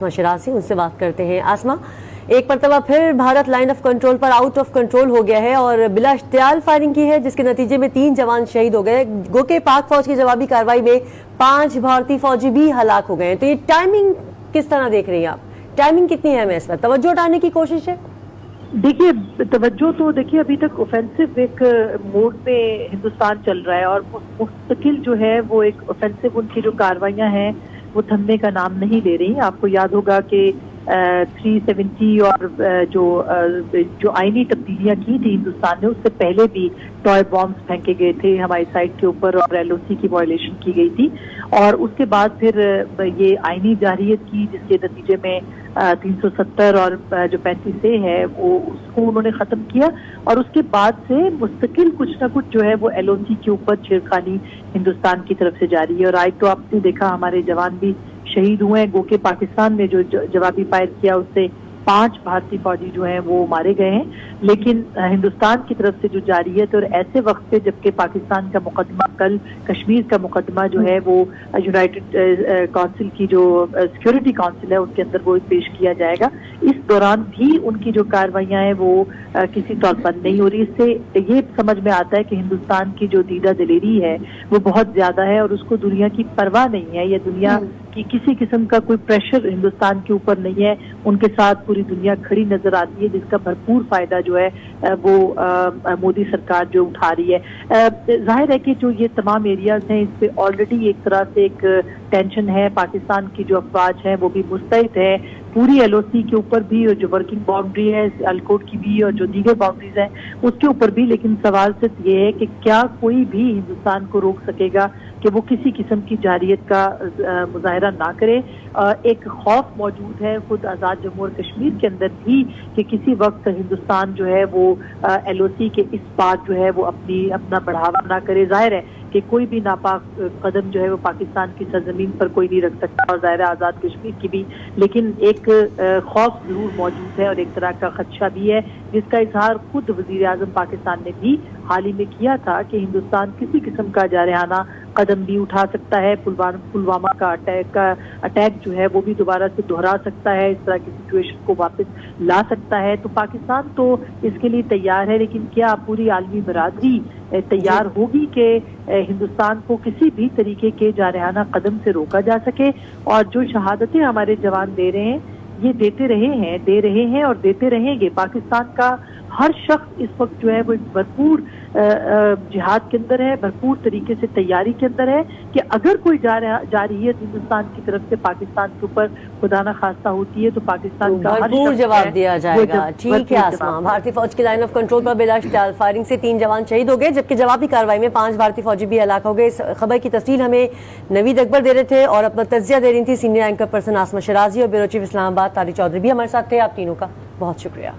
शराजी उनसे बात करते हैं। आसमा, एक मरतबा फिर भारत लाइन ऑफ कंट्रोल पर आउट ऑफ कंट्रोल हो गया है और बिला इख्तियार फायरिंग की है, जिसके नतीजे में 3 जवान शहीद हो गए। गो के पाक फौज की जवाबी कार्रवाई में 5 भारतीय फौजी भी हलाक हो गए हैं। तो ये टाइमिंग किस तरह देख रही हैं आप? टाइमिंग कितनी अहम है इस पर? तवज्जो हटाने की कोशिश है? देखिए, तवज्जो तो देखिए अभी तक ऑफेंसिव एक मोड में हिंदुस्तान चल रहा है और मुस्तकिल जो है वो एक ऑफेंसिव उनकी जो कार्रवाइयां हैं वो थमने का नाम नहीं ले रही। आपको याद होगा कि 370 और जो आईनी तब्दीलियां की थी हिंदुस्तान ने, उससे पहले भी टॉय बॉम्ब्स फेंके गए थे हमारी साइड के ऊपर और LOC की वायलेशन की गई थी। और उसके बाद फिर ये आईनी जारियत की, जिसके नतीजे में 370 और जो 35A है वो उसको उन्होंने खत्म किया। और उसके बाद से मुस्तकिल कुछ ना कुछ जो है वो LOC के ऊपर छेड़खानी हिंदुस्तान की तरफ से जारी है। और आज तो आपने देखा हमारे जवान भी शहीद हुए हैं। गो के पाकिस्तान ने जो जवाबी फायर किया उससे 5 भारतीय फौजी जो हैं वो मारे गए हैं। लेकिन हिंदुस्तान की तरफ से जो जारियत, और ऐसे वक्त पे जबकि पाकिस्तान का मुकदमा, कल कश्मीर का मुकदमा जो है वो यूनाइटेड काउंसिल की जो सिक्योरिटी काउंसिल है उसके अंदर वो पेश किया जाएगा, इस दौरान भी उनकी जो कार्रवाइयां हैं वो किसी तौर पर नहीं हो रही। इससे ये समझ में आता है कि हिंदुस्तान की जो दीदा दिलेरी है वो बहुत ज्यादा है और उसको दुनिया की परवाह नहीं है, या दुनिया की किसी किस्म का कोई प्रेशर हिंदुस्तान के ऊपर नहीं है। उनके साथ पूरी दुनिया खड़ी नजर आती है, जिसका भरपूर फायदा जो है वो मोदी सरकार जो उठा रही है। जाहिर है कि जो ये तमाम एरियाज हैं इस पे ऑलरेडी एक तरह से एक टेंशन है। पाकिस्तान की जो अफवाज है वो भी मुस्तैद है पूरी LOC के ऊपर भी, और जो वर्किंग बाउंड्री है अलकोट की भी और जो दीगर बाउंड्रीज हैं उसके ऊपर भी। लेकिन सवाल सिर्फ ये है कि क्या कोई भी हिंदुस्तान को रोक सकेगा कि वो किसी किस्म की जारियत का मुजाहरा ना करे। एक खौफ मौजूद है खुद आज़ाद जम्मू और कश्मीर के अंदर भी कि किसी वक्त हिंदुस्तान जो है वो LOC के इस बात जो है वो अपना बढ़ावा ना करे। जाहिर है कि कोई भी नापाक कदम जो है वो पाकिस्तान की सरजमीन पर कोई नहीं रख सकता, और ज़ाहिर आज़ाद कश्मीर की भी। लेकिन एक खौफ जरूर मौजूद है और एक तरह का खदशा भी है, जिसका इजहार खुद वज़ीर आज़म पाकिस्तान ने भी हाल ही में किया था कि हिंदुस्तान किसी किस्म का जारहाना कदम भी उठा सकता है। पुलवामा का अटैक जो है वो भी दोबारा से दोहरा सकता है, इस तरह की सिचुएशन को वापस ला सकता है। तो पाकिस्तान तो इसके लिए तैयार है, लेकिन क्या पूरी आलमी बरादरी तैयार होगी कि हिंदुस्तान को किसी भी तरीके के जारहाना कदम से रोका जा सके? और जो शहादतें हमारे जवान दे रहे हैं ये दे रहे हैं और देते रहेंगे। पाकिस्तान का हर शख्स इस वक्त जो है वो भरपूर जिहाद के अंदर है, भरपूर तरीके से तैयारी के अंदर है कि अगर कोई जारहियत हिंदुस्तान की तरफ से पाकिस्तान के ऊपर खुदा न खास्ता होती है तो पाकिस्तान का भरपूर जवाब दिया जाएगा। ठीक है आसमा, भारतीय फौज की लाइन ऑफ कंट्रोल पर बिला इख्तियार फायरिंग से 3 जवान शहीद हो गए, जबकि जवाबी कार्रवाई में 5 भारतीय फौजी भी हलाक हो गए। इस खबर की तफसील हमें नवीद अकबर दे रहे थे और अपना तज्जिया दे रही थी सीनियर एंकर पर्सन आसमा शराजी, और ब्यूरो चीफ इस्लामाबाद तारिक चौधरी भी हमारे साथ थे। आप तीनों का बहुत शुक्रिया।